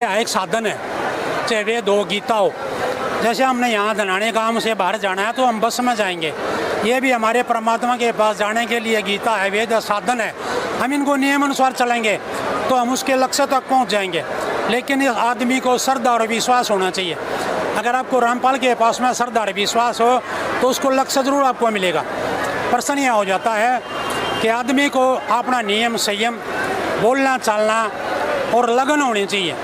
एक साधन है, चाहे वेद हो गीता हो। जैसे हमने यहाँ धनाने गांव से बाहर जाना है तो हम बस में जाएंगे, ये भी हमारे परमात्मा के पास जाने के लिए गीता है, वेद है, साधन है। हम इनको नियम अनुसार चलेंगे तो हम उसके लक्ष्य तक पहुँच जाएंगे। लेकिन इस आदमी को श्रद्धा और विश्वास होना चाहिए। अगर आपको रामपाल के पास में श्रद्धा और विश्वास हो तो उसको लक्ष्य जरूर आपको मिलेगा। प्रश्न यह हो जाता है कि आदमी को अपना नियम संयम, बोलना चालना और लगन होनी चाहिए।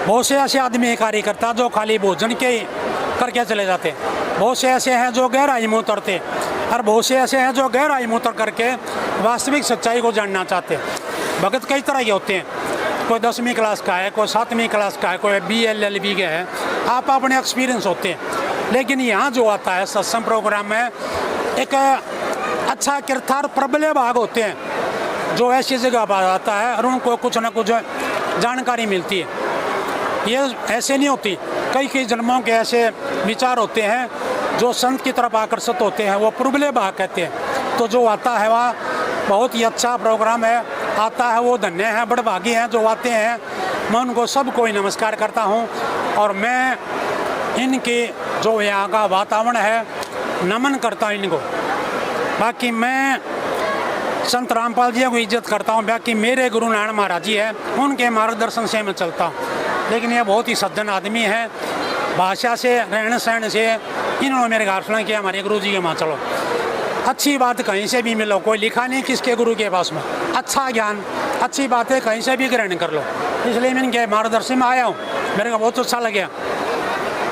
बहुत से ऐसे आदमी कार्यकर्ता जो खाली भोजन के करके चले जाते, बहुत से ऐसे हैं जो गहराई में उतरते, और बहुत से ऐसे हैं जो गहराई में उतर करके वास्तविक सच्चाई को जानना चाहते। भगत कई तरह के होते हैं, कोई 10वीं क्लास का है, कोई 7वीं क्लास का है, कोई BLLB के है, आप अपने एक्सपीरियंस होते हैं। लेकिन यहाँ जो आता है सत्संग प्रोग्राम में एक अच्छा किरदार प्रबल भाग होते हैं जो ऐसी जगह पर आता है और उनको कुछ ना कुछ जानकारी मिलती है। ये ऐसे नहीं होती, कई कई जन्मों के ऐसे विचार होते हैं जो संत की तरफ आकर्षित होते हैं, वो प्रबल भाग कहते हैं। तो जो आता है वह बहुत ही अच्छा प्रोग्राम है, आता है वो धन्य है, बड़भागी हैं जो आते हैं। मैं उनको सबको ही नमस्कार करता हूँ और मैं इनके जो यहाँ का वातावरण है नमन करता हूँ इनको। बाकी मैं संत रामपाल जी को इज्जत करता हूँ, बाकी मेरे गुरु नारायण महाराज जी हैं, उनके मार्गदर्शन से मैं चलता हूँ। लेकिन ये बहुत ही सज्जन आदमी है, भाषा से रहन सहन से इन्होंने मेरे घासला किया, हमारे गुरु जी के वहाँ चलो, अच्छी बात कहीं से भी मिलो, कोई लिखा नहीं किसके गुरु के पास में, अच्छा ज्ञान अच्छी बातें कहीं से भी ग्रहण कर लो। इसलिए मैं इनके मार्गदर्शन में आया हूँ, मेरे को बहुत अच्छा लगे।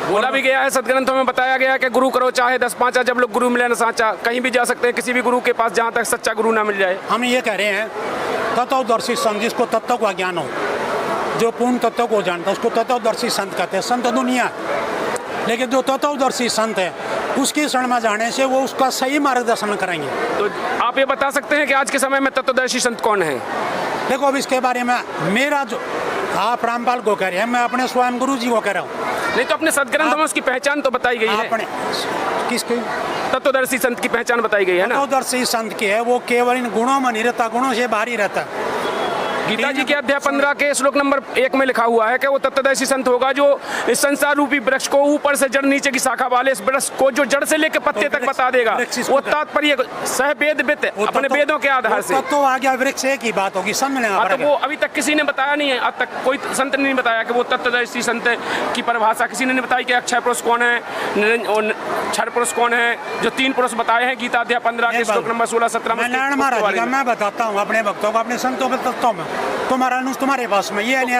बोला भी गया है, सदग्रंथों में बताया गया है कि गुरु करो चाहे 10 पाँचा, जब लोग गुरु मिले न साचा। कहीं भी जा सकते हैं किसी भी गुरु के पास जहाँ तक सच्चा गुरु ना मिल जाए। हम ये कह रहे हैं तत्वदर्शी संत, जिसको तत्व का ज्ञान हो, जो पूर्ण तत्व को जानता है उसको तत्वदर्शी संत कहते हैं। संत दुनिया, लेकिन जो तत्वदर्शी संत है उसकी शरण में जाने से वो उसका सही मार्गदर्शन करेंगे। तो आप ये बता सकते हैं कि आज के समय में तत्वदर्शी संत कौन है? देखो अब इसके बारे में मेरा जो, आप रामपाल को कह रहे हैं, मैं अपने स्वयं गुरु जी को कह रहा हूँ। नहीं तो अपने सदग्रंथ में उसकी पहचान तो बताई गई है। अपने किसकी? तत्वदर्शी संत की पहचान बताई गई है ना। तत्वदर्शी संत की है, वो केवल इन गुणों में नहीं रहता, गुणों से बाहर ही रहता है। गीता जी के अध्याय 15 के श्लोक नंबर 1 में लिखा हुआ है कि वो तत्वदर्शी संत होगा जो इस संसार रूपी वृक्ष को ऊपर से जड़ नीचे की शाखा वाले इस वृक्ष को जो जड़ से लेकर पत्ते तक बता देगा। वो तात्पर्य सह वेद वित्त अपने वेदों के आधार से। तो आ गया वृक्ष एक ही बात होगी, समझ लेना। तो वो अभी तक किसी ने बताया नहीं है, अब तक कोई संत ने नहीं बताया कि वो तत्वदर्शी संत की परिभाषा किसी ने नहीं बताई कि अक्षय पुरुष कौन है, क्षर पुरुष कौन है, जो 3 पुरुष बताए हैं गीता अध्याय 15 के श्लोक नंबर 16-17 में। नारायण महाराज का मैं बताता हूँ अपने भक्तों को, अपने संतों के तत्वों में, तुम्हारे पास में ये नहीं।